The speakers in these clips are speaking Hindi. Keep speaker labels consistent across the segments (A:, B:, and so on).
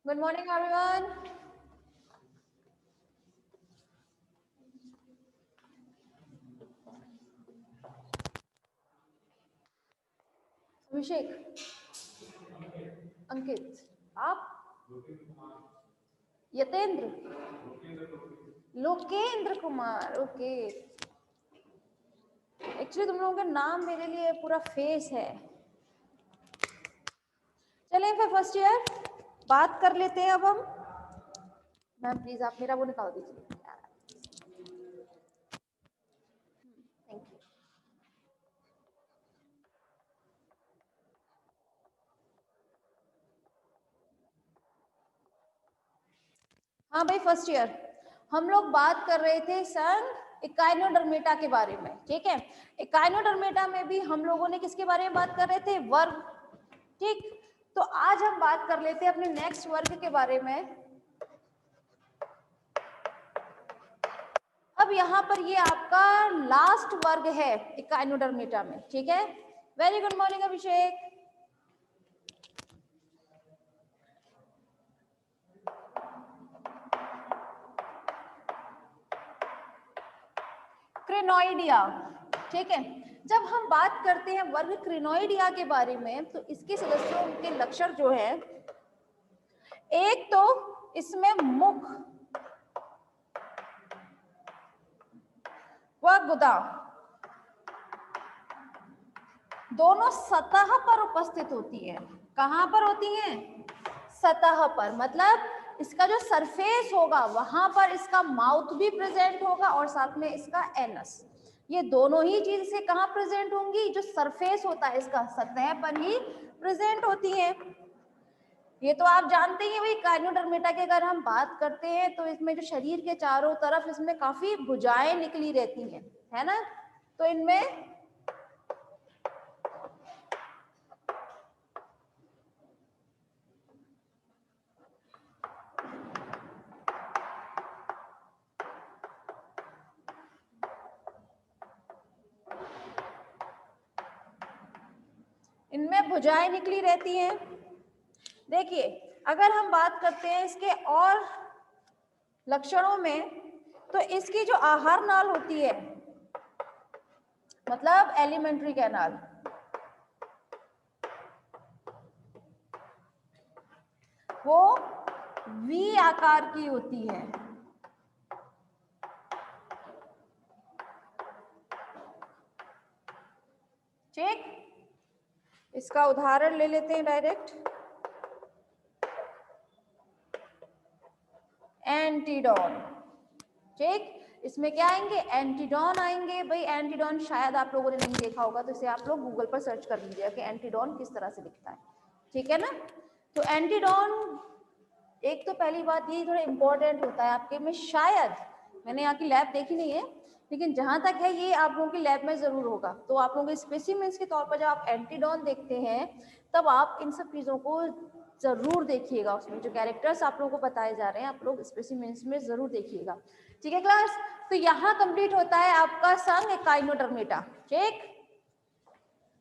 A: Good morning, everyone. अभिषेक, अंकित, आप, यतेंद्र, लोकेंद्र कुमार, ओके। एक्चुअली तुम लोगों का नाम मेरे लिए पूरा फेस है। चलें फिर फर्स्ट ईयर बात कर लेते हैं अब हम। मैम प्लीज आप मेरा वो निकाल दीजिए। Thank you. हाँ भाई, फर्स्ट ईयर हम लोग बात कर रहे थे संघ इकाइनोडर्मेटा के बारे में, ठीक है। इकाइनोडर्मेटा में भी हम लोगों ने किसके बारे में बात कर रहे थे? वर्ग, ठीक। तो आज हम बात कर लेते हैं अपने नेक्स्ट वर्ग के बारे में। अब यहाँ पर ये आपका लास्ट वर्ग है इकाइनोडर्मेटा में, ठीक है। वेरी गुड मॉर्निंग अभिषेक। क्रेनोइडिया, ठीक है। जब हम बात करते हैं वर्ग क्रेनोइडिया के बारे में तो इसके सदस्यों के लक्षण जो है, एक तो इसमें मुख व गुदा दोनों सतह पर उपस्थित होती है। कहां पर होती हैं? सतह पर, मतलब इसका जो सरफेस होगा वहां पर इसका माउथ भी प्रेजेंट होगा और साथ में इसका एनस। ये दोनों ही चीज से कहां प्रेजेंट होंगी? जो सरफेस होता है इसका सतह पर ही प्रेजेंट होती है। ये तो आप जानते ही हैं भाई, काइनोडर्मेटा की अगर हम बात करते हैं तो इसमें जो शरीर के चारों तरफ इसमें काफी भुजाएं निकली रहती हैं, है ना। तो इनमें भुजाएं निकली रहती हैं। देखिए, अगर हम बात करते हैं इसके और लक्षणों में, तो इसकी जो आहार नाल होती है, मतलब एलिमेंट्री कैनाल, वो वी आकार की होती है। ठीक, इसका उदाहरण ले लेते हैं डायरेक्ट। एंटीडॉन, ठीक। इसमें क्या आएंगे? एंटीडॉन आएंगे। भाई एंटीडॉन शायद आप लोगों ने नहीं देखा होगा, तो इसे आप लोग गूगल पर सर्च कर लीजिएगा कि एंटीडॉन किस तरह से दिखता है, ठीक है ना। तो एंटीडॉन, एक तो पहली बात ये थोड़ा इंपॉर्टेंट होता है आपके में, शायद मैंने यहाँ की लैब देखी नहीं है, लेकिन जहां तक है ये आप लोगों की लैब में जरूर होगा। तो आप लोगों के स्पेसिमेंस के तौर पर जब आप एंटीडॉन देखते हैं तब आप इन सब चीजों को जरूर देखिएगा। उसमें जो कैरेक्टर्स आप लोगों को बताए जा रहे हैं आप लोग स्पेसिमेंस में जरूर देखिएगा, ठीक है क्लास। तो यहाँ कंप्लीट होता है आपका संघ इकाइनोडर्मेटा, ठीक।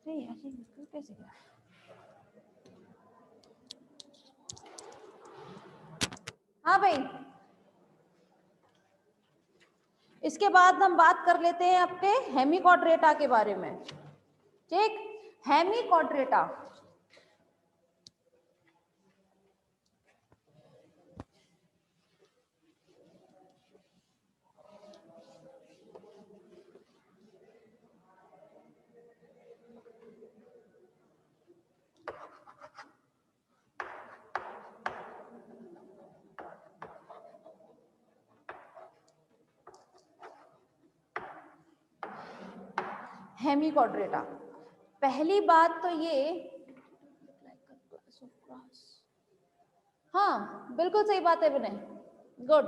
A: कैसे गया? हाँ भाई, इसके बाद हम बात कर लेते हैं आपके हेमिक्वाड्रेटा के बारे में, ठीक। हेमिक्वाड्रेटा, हेमिक्वाड्रेटा, पहली बात तो ये, हाँ बिल्कुल सही बात है विनय, गुड।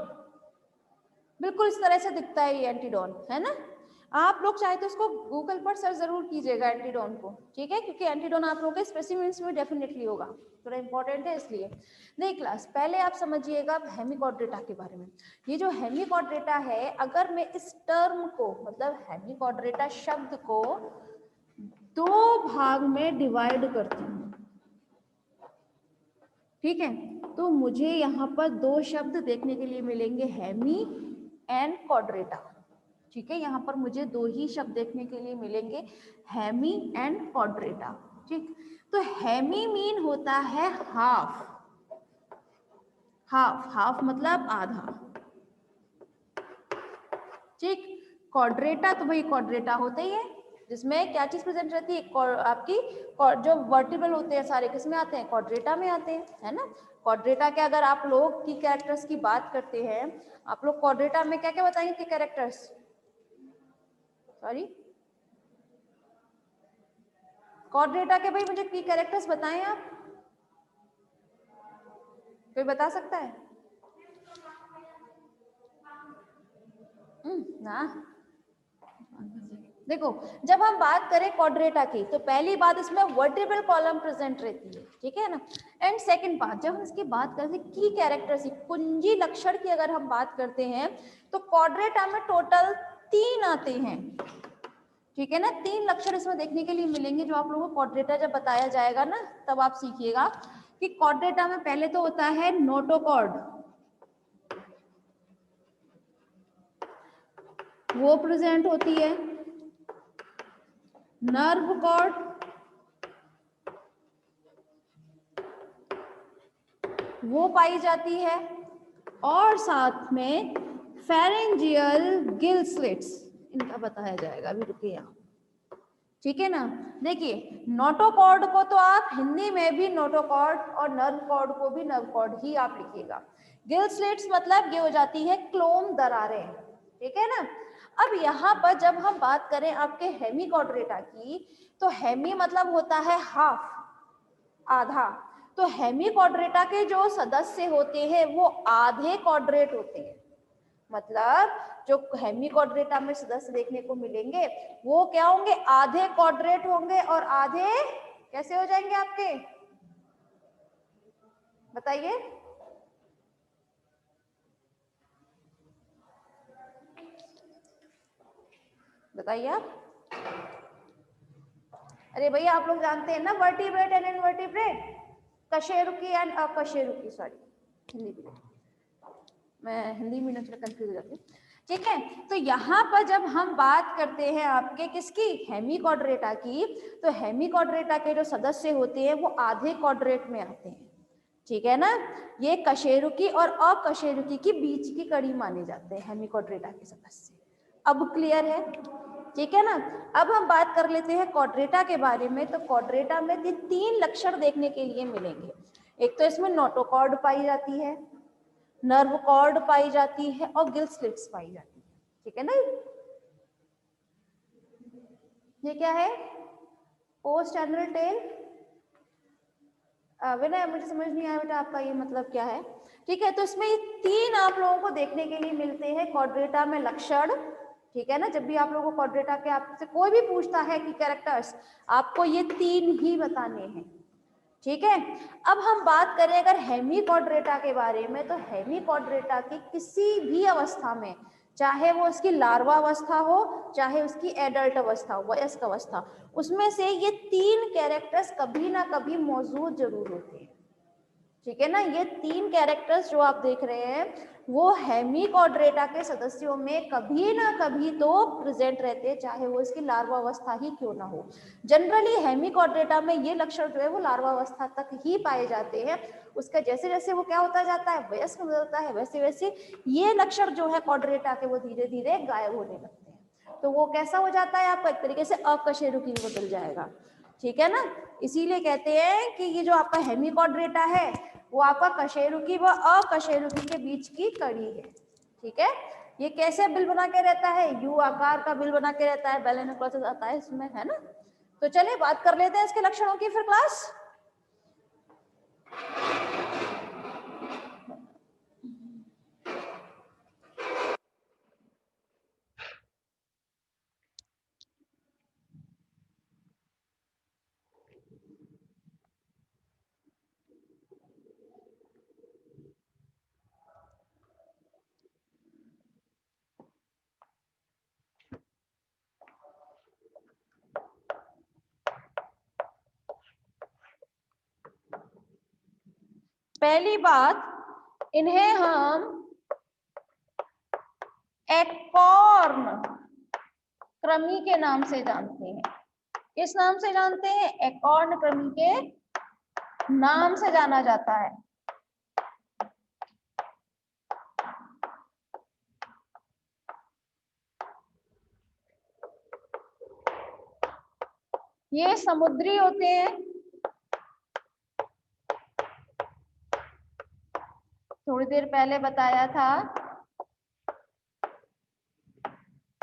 A: बिल्कुल इस तरह से दिखता है ये एंटीडॉन, है ना। आप लोग चाहे तो उसको गूगल पर सर्च जरूर कीजिएगा एंटीडॉन को, ठीक है, क्योंकि एंटीडॉन आप लोगों के स्पेसिमेंस में डेफिनेटली होगा, थोड़ा इंपॉर्टेंट है इसलिए। नहीं क्लास, पहले आप समझिएगा हेमिक्वाड्रेटा के बारे में। ये जो हेमिक्वाड्रेटा है, अगर मैं इस टर्म को, मतलब हेमिक्वाड्रेटा शब्द को दो भाग में डिवाइड करती हूँ, ठीक है, तो मुझे यहाँ पर दो शब्द देखने के लिए मिलेंगे, हेमी एंड क्वाड्रेटा। ठीक है, यहाँ पर मुझे दो ही शब्द देखने के लिए मिलेंगे, हेमी एंड क्वाड्रेटा। ठीक, तो हेमी मीन होता है हाफ, हाफ हाफ मतलब आधा। ठीक, क्वाड्रेटा तो भाई क्वाड्रेटा होता ही है, जिसमें क्या चीज प्रेजेंट रहती है, आपकी जो वर्टिब्रल होते हैं सारे किसमें आते हैं, क्वाड्रेटा में आते हैं, है ना। क्वाड्रेटा के अगर आप लोग की कैरेक्टर्स की बात करते हैं, आप लोग क्वाड्रेटा में क्या क्या बताएंगे कि कैरेक्टर्स, सॉरी क्वाड्रेटा के भाई मुझे की कैरेक्टर्स बताएं आप, कोई बता सकता है? ना, देखो जब हम बात करें क्वाड्रेटा की तो पहली बात इसमें वर्टिब्रल कॉलम प्रेजेंट रहती है, ठीक है ना। एंड सेकंड बात, जब हम इसकी बात करते हैं की कैरेक्टर्स, कुंजी लक्षण की अगर हम बात करते हैं तो क्वाड्रेटा में टोटल 3 आते हैं, ठीक है ना। 3 लक्षण इसमें देखने के लिए मिलेंगे, जो आप लोगों को क्वाड्रेटा जब बताया जाएगा ना तब आप सीखिएगा कि क्वाड्रेटा में पहले तो होता है नोटोकॉर्ड, वो प्रेजेंट होती है, नर्व कॉर्ड, वो पाई जाती है, और साथ में फेरेंजियल गिल स्लिट्स, इनका बताया जाएगा, अभी रुकिए यहाँ, ठीक है ना। देखिए नोटोकॉर्ड को तो आप हिंदी में भी नोटोकॉर्ड और नर्व कॉर्ड को भी नर्व कॉर्ड ही आप लिखिएगा। गिल स्लिट्स मतलब ये हो जाती है क्लोम दरारें, ठीक है ना। अब यहाँ पर जब हम बात करें आपके हेमी क्वाड्रेटा की, तो हेमी मतलब होता है हाफ, आधा। तो हेमी क्वाड्रेटा के जो सदस्य होते हैं वो आधे क्वाड्रेट होते हैं, मतलब जो हेमी क्वाड्रेटा में सदस्य देखने को मिलेंगे वो क्या होंगे, आधे क्वाड्रेट होंगे, और आधे कैसे हो जाएंगे आपके, बताइए। बताइए आप, अरे भैया आप लोग जानते हैं ना वर्टिब्रेट एंड इनवर्टिब्रेट, कशेरुकी एंड अकशेरुकी, सॉरी हिंदी में, मैं हिंदी में थोड़ा कंफ्यूज हो जाती हूँ, ठीक है। तो यहाँ पर जब हम बात करते हैं आपके किसकी, हेमी क्वाड्रेटा की, तो हेमी क्वाड्रेटा के जो सदस्य होते हैं वो आधे क्वाड्रेट में आते हैं, ठीक है ना। ये कशेरुकी और अकशेरुकी की बीच की कड़ी माने जाते हैं हेमी क्वाड्रेटा के सदस्य। अब क्लियर है, ठीक है ना। अब हम बात कर लेते हैं क्वाड्रेटा के बारे में। तो क्वाड्रेटा में 3 लक्षण देखने के लिए मिलेंगे, एक तो इसमें नोटोकॉर्ड पाई जाती है, नर्व कॉर्ड पाई जाती है, और गिल स्लिट्स पाई जाती है, ठीक है ना। ये क्या है, पोस्ट एनुअल टेल, विनय मुझे समझ नहीं आया बेटा आपका ये मतलब क्या है, ठीक है। तो इसमें ये 3 आप लोगों को देखने के लिए मिलते हैं क्वाड्रेटा में लक्षण, ठीक है ना। जब भी आप लोगों को क्वाड्रेटा के आपसे कोई भी पूछता है कि कैरेक्टर्स, आपको ये 3 ही बताने हैं, ठीक है। अब हम बात करें अगर हेमी क्वाड्रेटा के बारे में, तो हेमी क्वाड्रेटा की किसी भी अवस्था में, चाहे वो उसकी लार्वा अवस्था हो, चाहे उसकी एडल्ट अवस्था हो, वयस्क अवस्था, उसमें से ये 3 कैरेक्टर्स कभी ना कभी मौजूद जरूर होते हैं, ठीक है ना। ये 3 कैरेक्टर्स जो आप देख रहे हैं वो हेमी क्वाड्रेटा के सदस्यों में कभी ना कभी तो प्रेजेंट रहते हैं, चाहे वो इसकी लार्वा अवस्था ही क्यों ना हो। जनरली हेमी क्वाड्रेटा में ये लक्षण जो है वो लार्वा अवस्था तक ही पाए जाते हैं, उसका जैसे जैसे वो क्या होता जाता है, वयस्क बदलता है, वैसे वैसे ये लक्षण जो है क्वाड्रेटा के वो धीरे धीरे गायब होने लगते हैं। तो वो कैसा हो जाता है, आपका एक तरीके से अकशेरुकी में बदल जाएगा, ठीक है ना। इसीलिए कहते हैं कि ये जो आपका हेमी क्वाड्रेटा है वो आपका कशेरुकी व अकशेरुकी के बीच की कड़ी है, ठीक है। ये कैसे बिल बना के रहता है, यू आकार का बिल बना के रहता है, बैलेंस प्रोसेस आता है इसमें, है ना। तो चलिए बात कर लेते हैं इसके लक्षणों की फिर क्लास। पहली बात, इन्हें हम एकॉर्न कृमि के नाम से जानते हैं। किस नाम से जानते हैं? एकॉर्न कृमि के नाम से जाना जाता है। ये समुद्री होते हैं। थोड़ी देर पहले बताया था,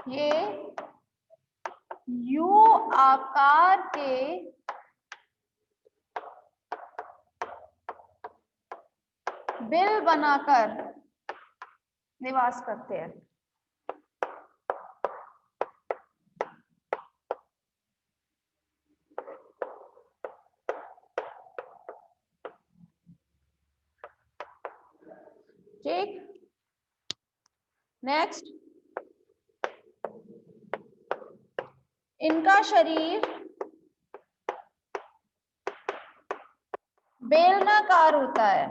A: ये यू आकार के बिल बनाकर निवास करते हैं। ठीक, नेक्स्ट, इनका शरीर बेलनाकार होता है।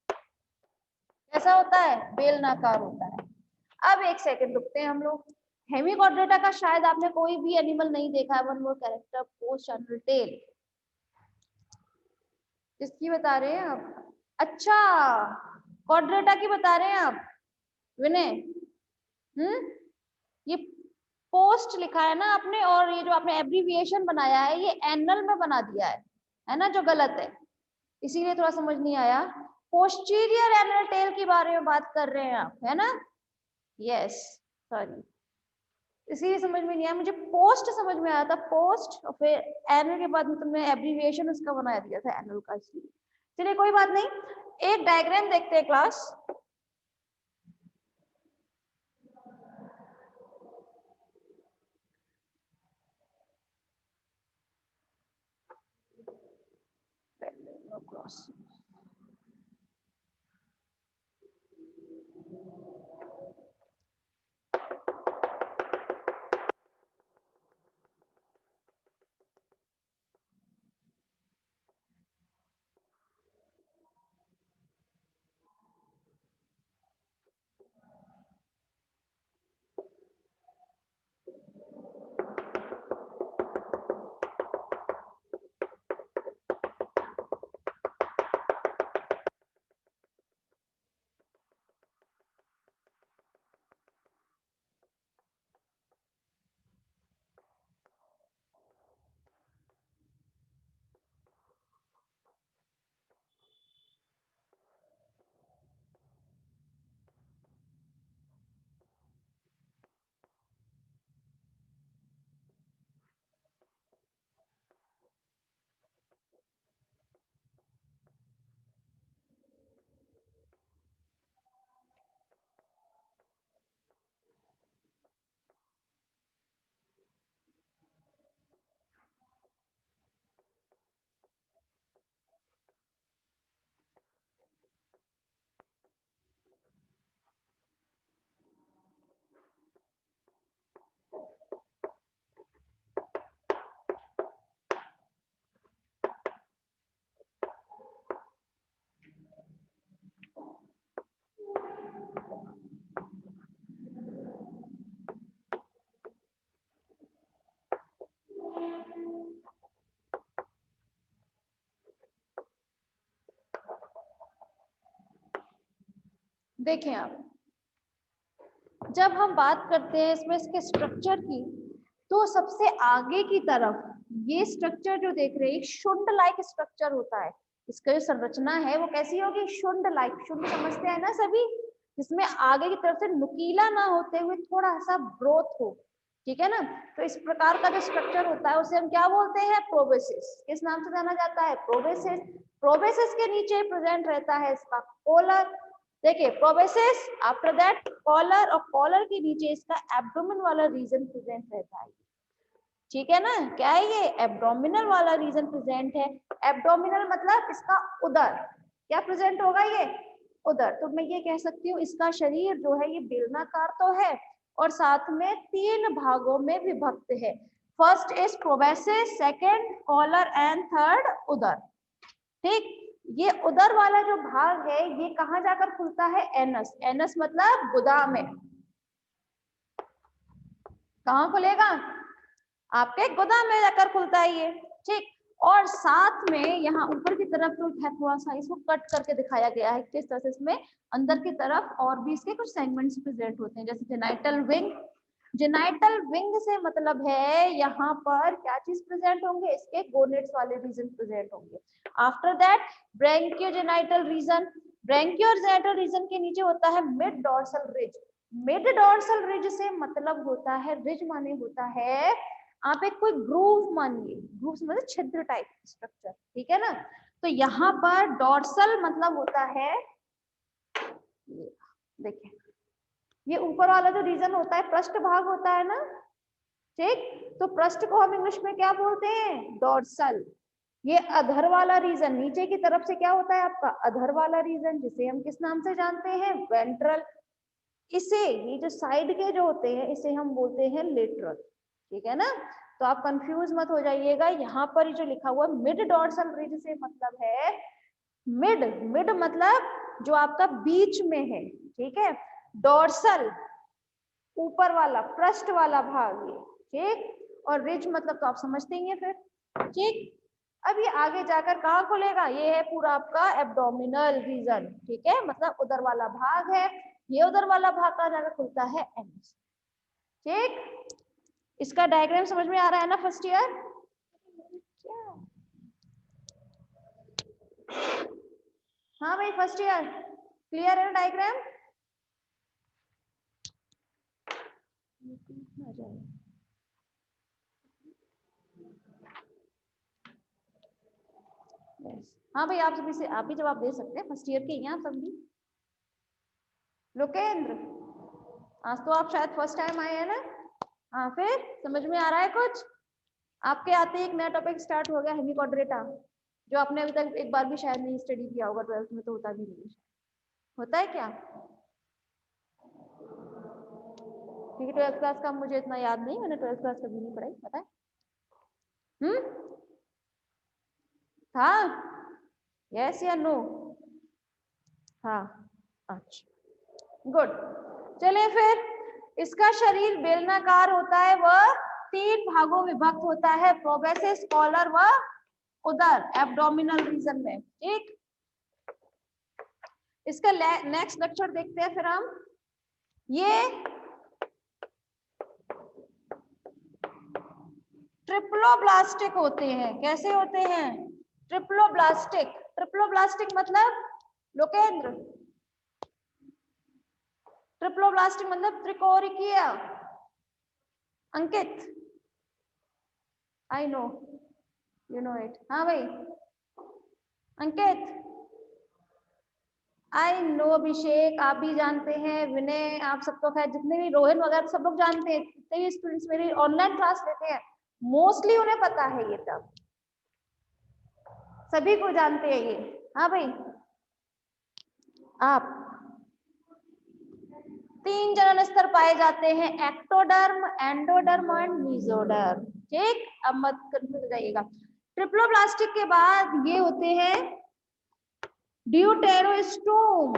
A: कैसा होता है? बेलनाकार होता है। अब एक सेकंड रुकते हैं हम लोग। हेमिकॉर्डेटा का शायद आपने कोई भी एनिमल नहीं देखा है। One more character, post general tale. किसकी बता रहे हैं आप? अच्छा, कॉर्डेटा की बता रहे हैं आप विनय? ये पोस्ट लिखा है ना आपने, और ये जो आपने एब्रीविएशन बनाया है ये एनल में बना दिया है ना, जो गलत है, इसीलिए थोड़ा समझ नहीं आया। पोस्टीरियर एनल टेल के बारे में बात कर रहे हैं आप, है ना? यस, सॉरी, इसीलिए समझ में नहीं आया मुझे। पोस्ट समझ में आया था, पोस्ट, और फिर एनल के बाद में तुमने एब्रीविएशन उसका बना दिया था एनल का, इसलिए। चलिए कोई बात नहीं, एक डायग्राम देखते हैं क्लास। देखें आप, जब हम बात करते हैं इसमें इसके स्ट्रक्चर की, तो सबसे आगे की तरफ ये स्ट्रक्चर जो देख रहे हैं, शुंड लाइक स्ट्रक्चर होता है। इसका जो संरचना है वो कैसी होगी? शुंड लाइक। शुंड समझते हैं ना सभी, जिसमें आगे की तरफ से नुकीला ना होते हुए थोड़ा सा ब्रोथ हो, ठीक है ना? तो इस प्रकार का जो स्ट्रक्चर होता है उसे हम क्या बोलते हैं? प्रोबेसिस। किस नाम से जाना जाता है? प्रोबेसिस। प्रोबेसिस के नीचे प्रेजेंट रहता है इसका कॉलर। देखिए, प्रोबेसिस, आफ्टर दैट कॉलर, और कॉलर के नीचे इसका एब्डोमेन वाला रीजन प्रेजेंट रहता है। ठीक है ना? क्या है ये? एब्डोमिनल वाला रीजन प्रेजेंट है। एब्डोमिनल मतलब इसका उदर। क्या प्रेजेंट होगा? ये उदर। तो मैं ये कह सकती हूँ इसका शरीर जो है ये बेलनाकार तो है और साथ में 3 भागों में विभक्त है। First is proboscis, second collar and third उदर। ठीक, ये उदर वाला जो भाग है ये कहाँ जाकर खुलता है? एनस। एनस मतलब गुदा में। कहाँ खुलेगा? आपके गुदा में जाकर खुलता है ये, ठीक। और साथ में यहाँ ऊपर की तरफ जो है थोड़ा सा इसको कट करके दिखाया गया है किस तरह से इसमें अंदर की तरफ और भी इसके कुछ सेगमेंट्स प्रेजेंट होते हैं, जैसे जेनाइटल विंग। जेनाइटल विंग से मतलब है यहाँ पर क्या चीज प्रेजेंट होंगे? इसके गोनेट्स वाले रीजन प्रेजेंट होंगे। After that branchiogenital region. Branchiogenital region के नीचे होता है mid dorsal ridge. Mid dorsal ridge से मतलब होता है, रिज माने होता है आप एक कोई ग्रूव मानिए, ग्रूव मतलब छिद्र टाइप स्ट्रक्चर, ठीक है ना। तो यहाँ पर डॉर्सल मतलब होता है, देखिए ये ऊपर वाला जो रीजन होता है पृष्ठ भाग होता है ना, ठीक। तो पृष्ठ को हम इंग्लिश में क्या बोलते हैं? डॉर्सल। ये अधर वाला रीजन नीचे की तरफ से क्या होता है आपका? अधर वाला रीजन, जिसे हम किस नाम से जानते हैं? वेंट्रल। इसे ये जो साइड के जो होते हैं इसे हम बोलते हैं लेटरल, ठीक है ना। तो आप कंफ्यूज मत हो जाइएगा, यहाँ पर जो लिखा हुआ मिड डॉर्सल रिज से मतलब है मिड। मिड मतलब जो आपका बीच में है, ठीक है। डॉर्सल ऊपर वाला पृष्ठ वाला भाग ये, ठीक। और रिज मतलब तो आप समझते ही हैं फिर, ठीक। अब ये आगे जाकर कहाँ खुलेगा? ये है पूरा आपका एब्डोमिनल रीजन, ठीक है, मतलब उधर वाला भाग है। ये उधर वाला भाग कहाँ जाकर खुलता है? एनस, ठीक। इसका डायग्राम समझ में आ रहा है ना फर्स्ट ईयर? क्या? हाँ भाई फर्स्ट ईयर क्लियर है ना डायग्राम? हाँ भाई आप सभी से आप भी जवाब दे सकते हैं, फर्स्ट ईयर के यहाँ सब भी। लोकेंद्र आज तो आप शायद फर्स्ट टाइम आए हैं ना? हाँ फिर समझ में आ रहा है कुछ? आपके आते ही एक नया टॉपिक स्टार्ट हो गया हेमिक्वाड्रेटा, जो आपने अभी तक एक बार भी शायद नहीं स्टडी किया होगा, 12th में तो होता भी नहीं है। होता है क्या? क्योंकि 12th क्लास का मुझे इतना याद नहीं, मैंने 12th क्लास कभी नहीं पढ़ाई, पता है? था? यस या नो? हाँ, अच्छा गुड। चलिए फिर, इसका शरीर बेलनाकार होता है, वह 3 भागों में विभक्त होता है, प्रोबेसिस, कॉलर व उदर, एब्डोमिनल रीजन में, ठीक। इसका नेक्स्ट लेक्चर देखते हैं फिर हम। ये ट्रिप्लोब्लास्टिक होते हैं। कैसे होते हैं? ट्रिप्लोब्लास्टिक। ट्रिप्लोब्लास्टिक मतलब लोकेंद्र, ट्रिप्लोब्लास्टिक मतलब त्रिकोरिकीय। Ankit I know, you know it. हाँ भाई अंकित आई नो, अभिषेक आप भी जानते हैं, विनय आप सब तो खैर जितने भी, रोहन वगैरह सब लोग जानते हैं, जितने भी स्टूडेंट्स मेरी ऑनलाइन क्लास लेते हैं मोस्टली उन्हें पता है ये टर्म, सभी को जानते हैं ये। हाँ भाई आप 3 जनन स्तर पाए जाते हैं, एक्टोडर्म, एंडोडर्म एंड मेसोडर्म, ठीक। अब मत कंफ्यूज हो जाइएगा। ट्रिप्लोब्लास्टिक के बाद ये होते हैं ड्यूटेरोस्टोम।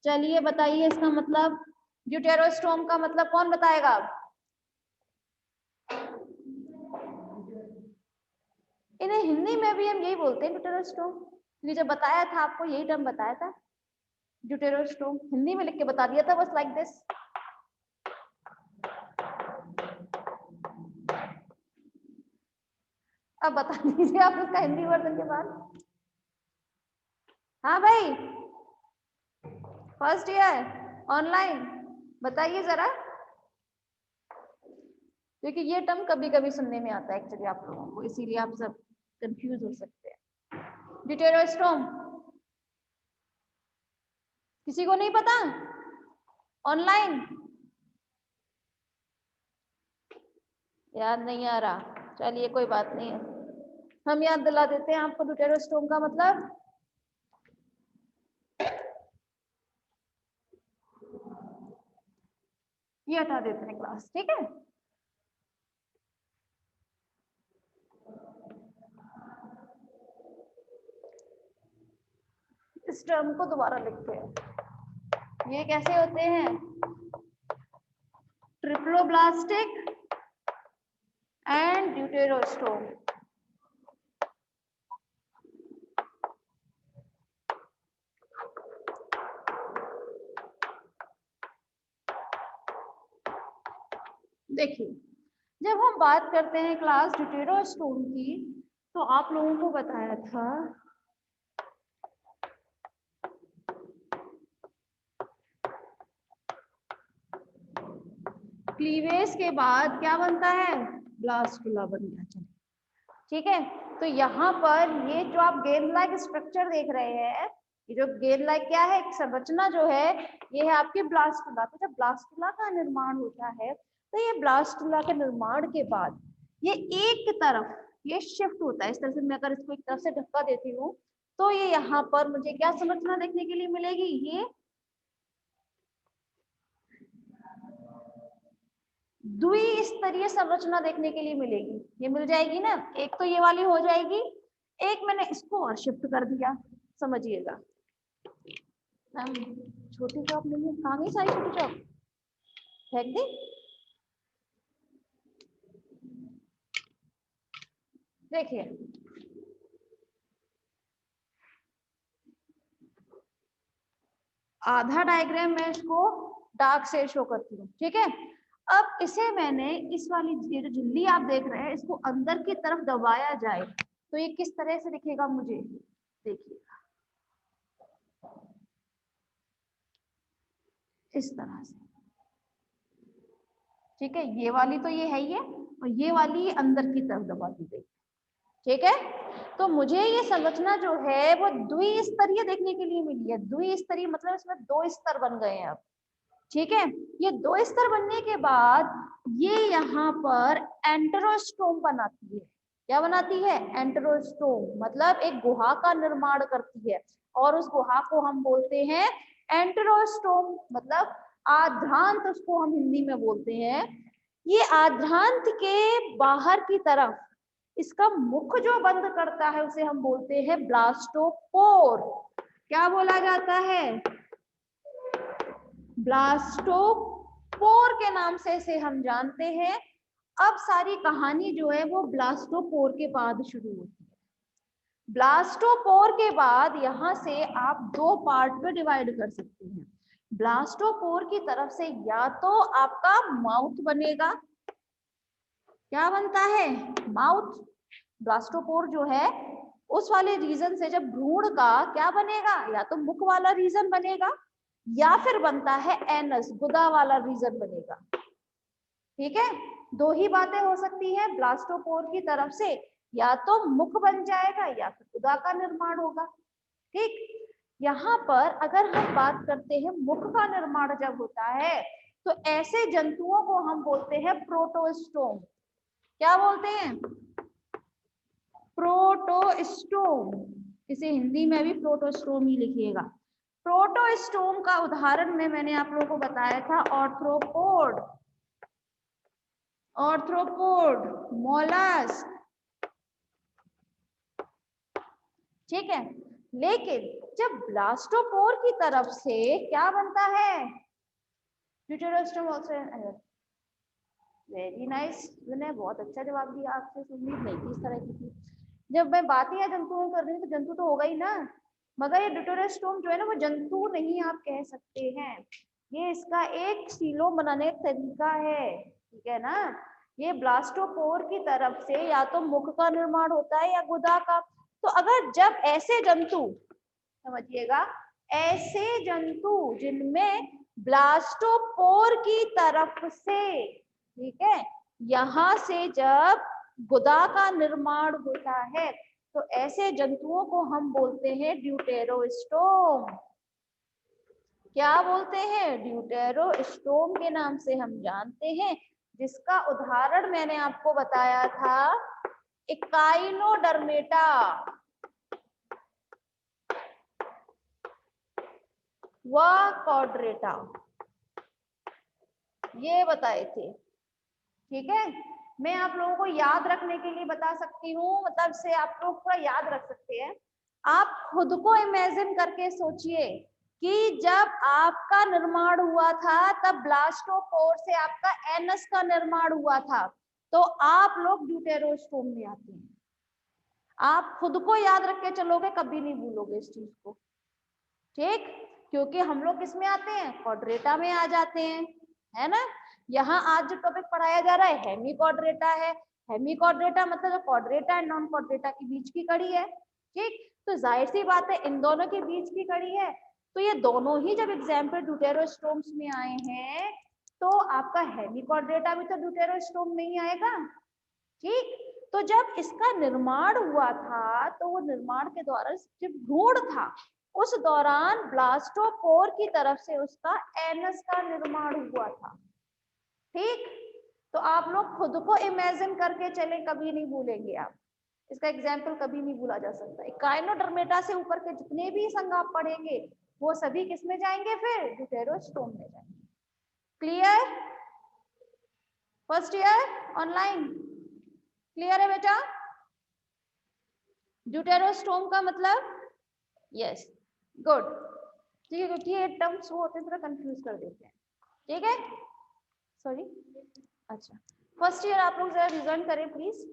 A: चलिए बताइए इसका मतलब, ड्यूटेरोस्टोम का मतलब कौन बताएगा? इन्हें हिंदी में भी हम यही बोलते हैं ड्यूटेरोस्टोम, क्योंकि जब बताया था आपको यही टर्म बताया था ड्यूटेरोस्टोम, हिंदी में लिख के बता दिया था बस लाइक दिस। अब बता दीजिए आप इसका हिंदी वर्जन के बाद। हाँ भाई फर्स्ट ईयर ऑनलाइन बताइए जरा, क्योंकि ये टर्म कभी कभी सुनने में आता है एक्चुअली आप लोगों को, इसीलिए आप सब कंफ्यूज हो सकते हैं। ड्यूटेरोस्टोम किसी को नहीं पता? ऑनलाइन याद नहीं आ रहा, चलिए कोई बात नहीं है, हम याद दिला देते हैं आपको ड्यूटेरोस्टोम का मतलब। ये हटा देते हैं क्लास, ठीक है। इस टर्म को दोबारा लिखते हैं। ये कैसे होते हैं? Triploblastic and deuterostome. देखिए, जब हम बात करते हैं क्लास ड्यूटेरोस्टोम की, तो आप लोगों को बताया था क्लीवेज के बाद क्या बनता है? ब्लास्टुला बन गया। चलिए, ठीक है। तो यहाँ पर ये जो आप गेंद लाइक स्ट्रक्चर देख रहे हैं, ये जो गेंद लाइक क्या है, एक संरचना जो है, ये है आपकी ब्लास्टुला। तो जब ब्लास्टुला का निर्माण होता है, तो ये ब्लास्टुला के निर्माण के बाद ये एक तरफ ये शिफ्ट होता है। इस तरह से मैं अगर इसको एक तरफ से धक्का देती हूँ, तो ये यहाँ पर मुझे क्या संरचना देखने के लिए मिलेगी? ये द्विस्तरीय संरचना देखने के लिए मिलेगी। ये मिल जाएगी ना। एक तो ये वाली हो जाएगी, एक मैंने इसको और शिफ्ट कर दिया, समझिएगा। मैम छोटी चॉक नहीं है, कहाँ गई सारी छोटी चॉक? फेंक दी। देखिए, आधा डायग्राम मैं इसको डार्क से शो करती हूँ, ठीक है। अब इसे मैंने इस वाली ये जो झिल्ली आप देख रहे हैं, इसको अंदर की तरफ दबाया जाए तो ये किस तरह से दिखेगा मुझे? देखिए, इस तरह से, ठीक है। ये वाली तो ये है ही है, और ये वाली अंदर की तरफ दबा दी गई, ठीक है। तो मुझे ये संरचना जो है वो द्विस्तरीय देखने के लिए मिली है। द्विस्तरीय मतलब इसमें दो स्तर बन गए हैं अब, ठीक है। ये दो स्तर बनने के बाद ये यहाँ पर एंटेरोस्टोम बनाती है। क्या बनाती है? एंटेरोस्टोम, मतलब एक गुहा का निर्माण करती है, और उस गुहा को हम बोलते हैं एंटेरोस्टोम, मतलब आद्रांत उसको हम हिंदी में बोलते हैं। ये आद्रांत के बाहर की तरफ इसका मुख जो बंद करता है उसे हम बोलते हैं ब्लास्टोपोर। क्या बोला जाता है? ब्लास्टोपोर के नाम से इसे हम जानते हैं। अब सारी कहानी जो है वो ब्लास्टोपोर के बाद शुरू होती है। ब्लास्टोपोर के बाद यहाँ से आप दो पार्ट में डिवाइड कर सकते हैं। ब्लास्टोपोर की तरफ से या तो आपका माउथ बनेगा। क्या बनता है? माउथ। ब्लास्टोपोर जो है उस वाले रीजन से जब भ्रूण का क्या बनेगा? या तो मुख वाला रीजन बनेगा, या फिर बनता है एनस, गुदा वाला रीजन बनेगा, ठीक है। दो ही बातें हो सकती है ब्लास्टोपोर की तरफ से, या तो मुख बन जाएगा या फिर गुदा का निर्माण होगा, ठीक। यहाँ पर अगर हम बात करते हैं मुख का निर्माण जब होता है, तो ऐसे जंतुओं को हम बोलते हैं प्रोटोस्टोम। क्या बोलते हैं? प्रोटोस्टोम। इसे हिंदी में भी प्रोटोस्टोम ही लिखिएगा। प्रोटोस्टोम का उदाहरण में मैंने आप लोगों को बताया था ऑर्थ्रोपोड, ऑर्थ्रोपोड, मोलस्क, ठीक है। लेकिन जब ब्लास्टोपोर की तरफ से क्या बनता है? Deuterostome also. वेरी नाइस, मैंने बहुत अच्छा जवाब दिया, आपसे उम्मीद नहीं थी इस तरह की थी। जब मैं बात ही जंतुओं कर रही हूँ तो जंतु तो होगा ही ना, मगर ये ड्यूटेरोस्टोम जो है ना वो जंतु नहीं आप कह सकते हैं, ये इसका एक सीलोम बनाने का तरीका है, ठीक है ना। ये ब्लास्टोपोर की तरफ से या तो मुख का निर्माण होता है या गुदा का। तो अगर जब ऐसे जंतु, समझिएगा, ऐसे जंतु जिनमें ब्लास्टोपोर की तरफ से, ठीक है, यहाँ से जब गुदा का निर्माण होता है तो ऐसे जंतुओं को हम बोलते हैं ड्यूटेरोस्टोम। क्या बोलते हैं? ड्यूटेरोस्टोम के नाम से हम जानते हैं, जिसका उदाहरण मैंने आपको बताया था इकाइनोडर्मेटा व कॉर्डेटा, ये बताए थे, ठीक है। मैं आप लोगों को याद रखने के लिए बता सकती हूँ, मतलब से आप लोग थोड़ा याद रख सकते हैं। आप खुद को इमेजिन करके सोचिए कि जब आपका निर्माण हुआ था तब ब्लास्टोपोर से आपका एनस का निर्माण हुआ था, तो आप लोग ड्यूटेरोस्टोम में आते हैं। आप खुद को याद रख के चलोगे, कभी नहीं भूलोगे इस चीज को, ठीक? क्योंकि हम लोग किस में आते हैं, क्वाड्रेटा में आ जाते हैं, है ना। यहाँ आज जो टॉपिक पढ़ाया जा रहा है हेमी क्वाड्रेटा है। हेमी क्वाड्रेटा मतलब जो क्वाड्रेटा एंड नॉन क्वाड्रेटा के बीच की कड़ी है, ठीक। तो जाहिर सी बात है इन दोनों के बीच की कड़ी है, तो ये दोनों ही जब एग्जाम्पल ड्यूटेरोस्टोम्स में आए हैं तो आपका हेमी क्वाड्रेटा भी तो ड्यूटेरोस्टोम में ही आएगा, ठीक। तो जब इसका निर्माण हुआ था तो वो निर्माण के द्वारा जब भ्रूण था उस दौरान ब्लास्टोपोर की तरफ से उसका एनस का निर्माण हुआ था, ठीक। तो आप लोग खुद को इमेजिन करके चले, कभी नहीं भूलेंगे आप इसका एग्जाम्पल, कभी नहीं भूला जा सकता। एकाइनोडर्मेटा से ऊपर के जितने भी संघ आप पढ़ेंगे वो सभी किस में जाएंगे, फिर ड्यूटेरोस्टोम में जाएंगे। Clear? First year online clear है बेटा? ड्यूटेरोस्टोम का मतलब, यस, गुड, ठीक है, क्योंकि ये टर्म्स वो होते हैं थोड़ा कंफ्यूज कर देते हैं, ठीक है। सॉरी, अच्छा, फर्स्ट ईयर आप लोग जरा रिजल्ट करें प्लीज।